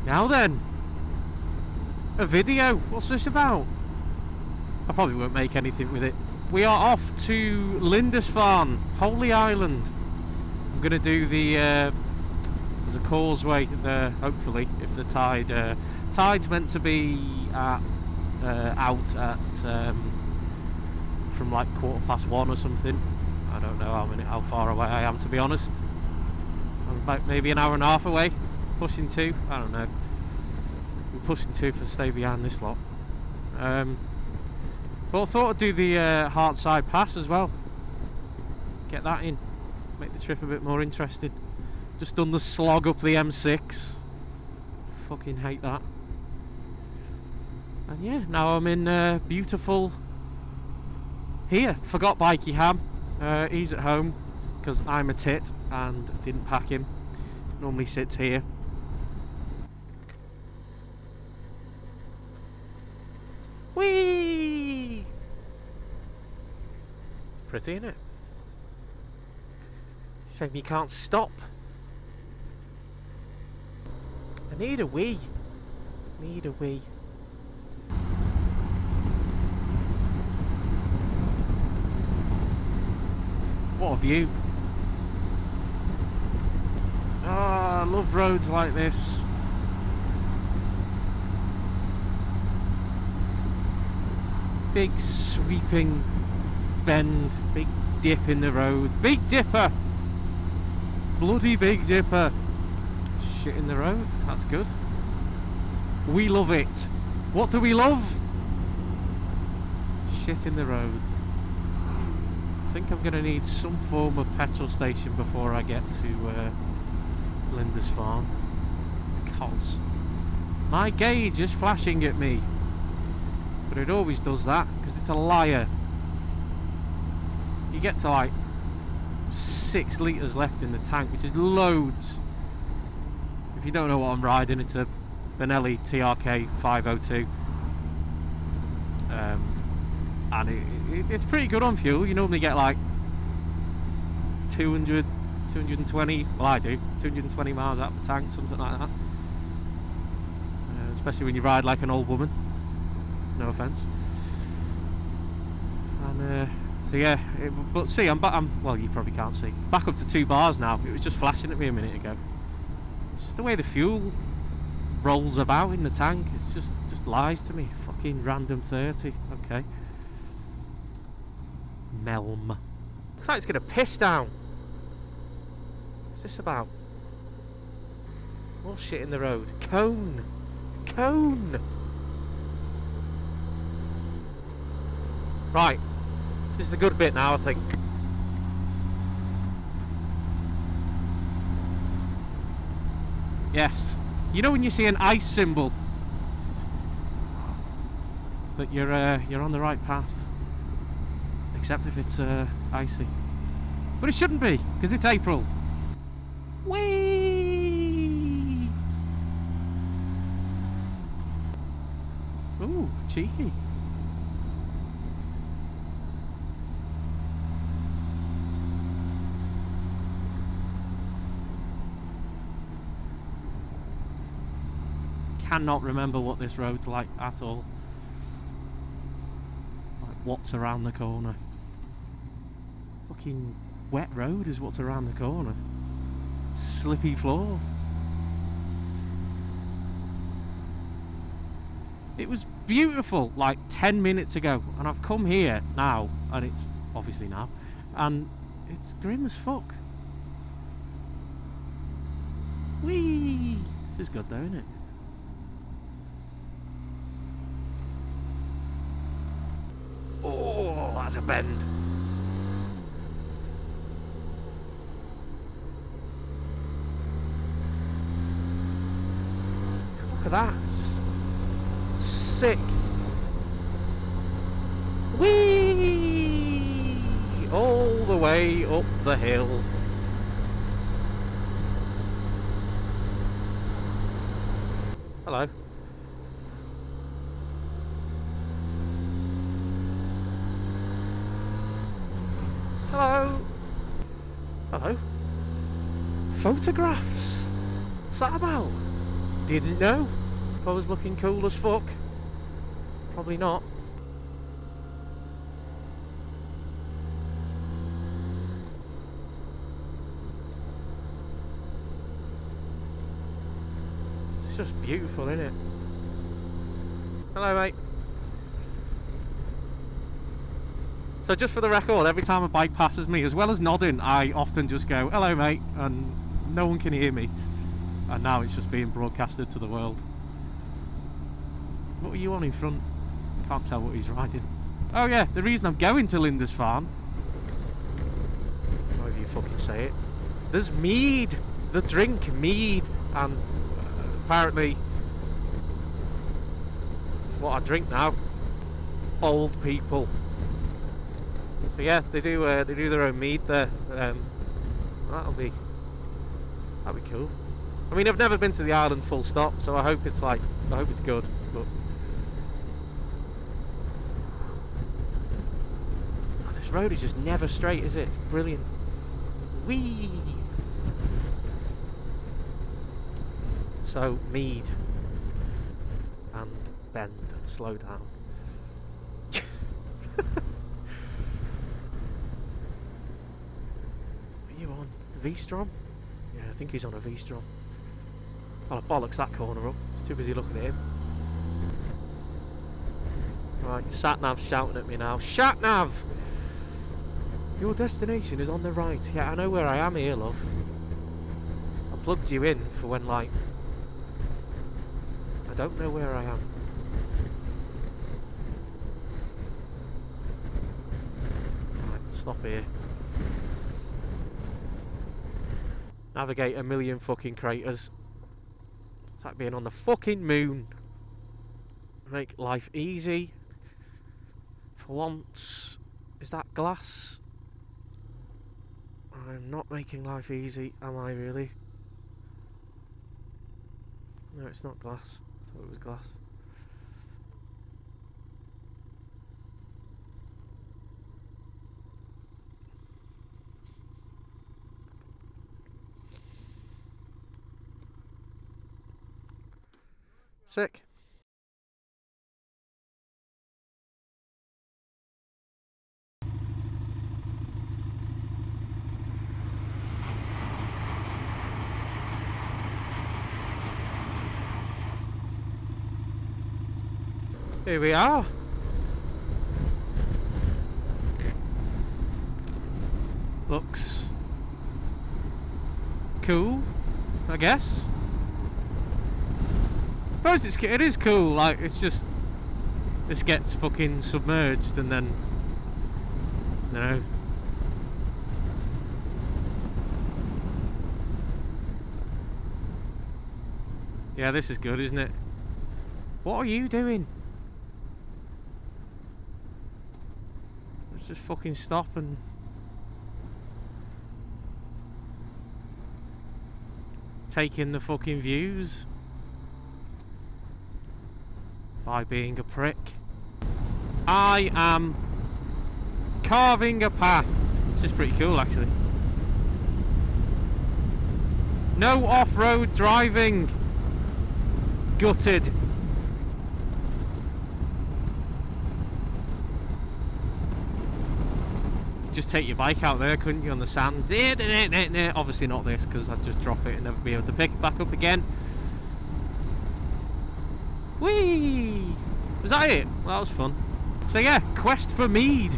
Now then, a video. What's this about? I probably won't make anything with it. We are off to Lindisfarne, Holy Island. I'm going to do the there's a causeway there, hopefully, if the tide's meant to be at out at from like 1:15 or something. I don't know how far away I am, to be honest. I'm about maybe an hour and a half away, pushing 2. I don't know. We're pushing 2 for stay behind this lot. But I thought I'd do the Hartside pass as well. Get that in, make the trip a bit more interesting. Just done the slog up the M6. Fucking hate that. And yeah, now I'm in beautiful here. Forgot Bikey Ham. He's at home because I'm a tit and didn't pack him. Normally sits here. Whee! Pretty, isn't it? Shame you can't stop. I need a wee. Need a wee. What a view. Ah, I love roads like this. Big sweeping bend, big dip in the road. Big Dipper! Bloody Big Dipper! Shit in the road, that's good. We love it. What do we love? Shit in the road. I think I'm going to need some form of petrol station before I get to Lindisfarne, because my gauge is flashing at me, but it always does that because it's a liar. You get to like 6 litres left in the tank, which is loads. If you don't know what I'm riding, it's a Benelli TRK-502, and it's pretty good on fuel. You normally get like 200, 220, well I do, 220 miles out of the tank, something like that. Especially when you ride like an old woman, no offence. And so yeah, but see, I'm well, you probably can't see, back up to 2 bars now. It was just flashing at me a minute ago. It's just the way the fuel rolls about in the tank. It's just lies to me. Fucking random 30. Okay. Melm. Looks like it's gonna piss down. What's this about? More shit in the road. Cone. Cone. Right. This is the good bit now, I think. Yes. You know when you see an ice symbol that you're on the right path, except if it's icy. But it shouldn't be, because it's April. Whee! Ooh, cheeky. Cannot remember what this road's like at all. Like what's around the corner. Fucking wet road is what's around the corner. Slippy floor. It was beautiful like 10 minutes ago, and I've come here now, and it's obviously now, and it's grim as fuck. Whee! This is good though, isn't it? Oh, that's a bend. Look at that. It's just sick. Whee! All the way up the hill. Hello. Hello. Hello. Photographs. What's that about? Didn't know if I was looking cool as fuck. Probably not. It's just beautiful, isn't it? Hello, mate. So just for the record, every time a bike passes me, as well as nodding, I often just go, hello, mate, and no one can hear me. And now it's just being broadcasted to the world. What are you on in front? Can't tell what he's riding. Oh yeah, the reason I'm going to Lindisfarne, however you fucking say it, there's Mead, the drink Mead, and apparently it's what I drink now. Old people. So yeah, they do their own mead there. That'll be cool. I mean, I've never been to the island full stop, so I hope it's good. But oh, this road is just never straight, is it? It's brilliant. Whee! So Mead and bend and slow down. Are you on V-Strom? Yeah, I think he's on a V-Strom. Oh, bollocks that corner up. He's too busy looking at him. Right, sat-nav's shouting at me now. Sat-nav! Your destination is on the right. Yeah, I know where I am here, love. I plugged you in for when, like, I don't know where I am. Right, stop here. Navigate a million fucking craters. It's like being on the fucking moon. Make life easy. For once. Is that glass? I'm not making life easy, am I really? No, it's not glass. I thought it was glass. Sick. Here we are. Looks cool, I guess. I suppose it is cool. Like, it's just this gets fucking submerged and then, you know. Yeah, this is good, isn't it? What are you doing? Let's just fucking stop and take in the fucking views by being a prick. I am carving a path. This is pretty cool, actually. No off-road driving. Gutted. Just take your bike out there, couldn't you, on the sand? Obviously not this, because I'd just drop it and never be able to pick it back up again. Whee! Was that it? Well, that was fun. So yeah, quest for Mead.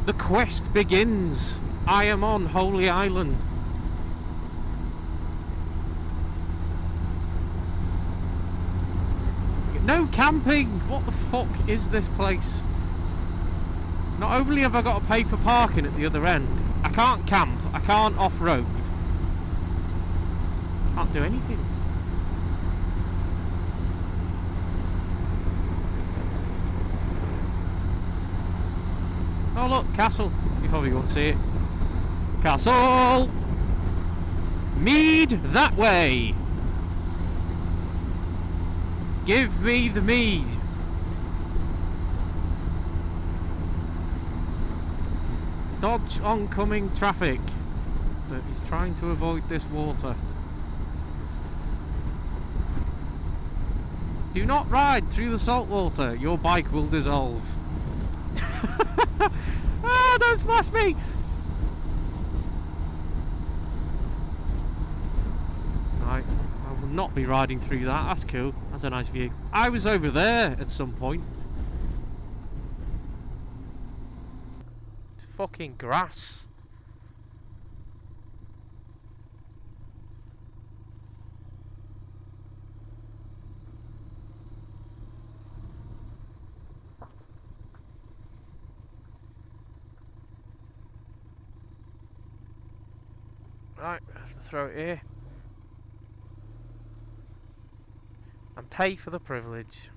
The quest begins. I am on Holy Island. No camping! What the fuck is this place? Not only have I got to pay for parking at the other end, I can't camp, I can't off-road. Can't do anything. Oh look, castle. You probably won't see it. Castle! Mead that way! Give me the mead. Dodge oncoming traffic that is trying to avoid this water. Do not ride through the salt water. Your bike will dissolve. Ah, don't smash me! Right, I will not be riding through that. That's cool. That's a nice view. I was over there at some point. It's fucking grass. Right, I have to throw it here. And pay for the privilege.